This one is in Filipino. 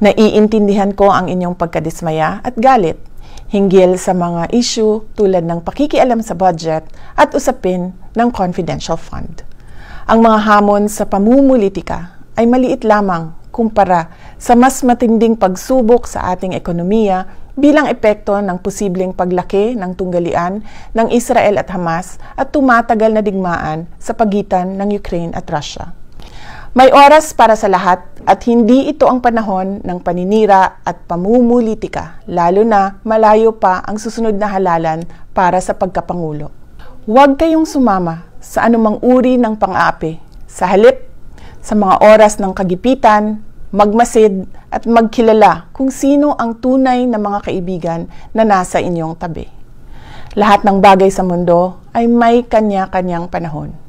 Naiintindihan ko ang inyong pagkadismaya at galit hinggil sa mga issue tulad ng pakikialam sa budget at usapin ng confidential fund. Ang mga hamon sa pamumulitika ay maliit lamang kumpara sa mas matinding pagsubok sa ating ekonomiya bilang epekto ng posibleng paglaki ng tunggalian ng Israel at Hamas at tumatagal na digmaan sa pagitan ng Ukraine at Russia. May oras para sa lahat at hindi ito ang panahon ng paninira at pamumulitika, lalo na malayo pa ang susunod na halalan para sa pagkapangulo. Huwag kayong sumama sa anumang uri ng pang-aapi. Sa halip, sa mga oras ng kagipitan, magmasid at magkilala kung sino ang tunay na mga kaibigan na nasa inyong tabi. Lahat ng bagay sa mundo ay may kanya-kanyang panahon.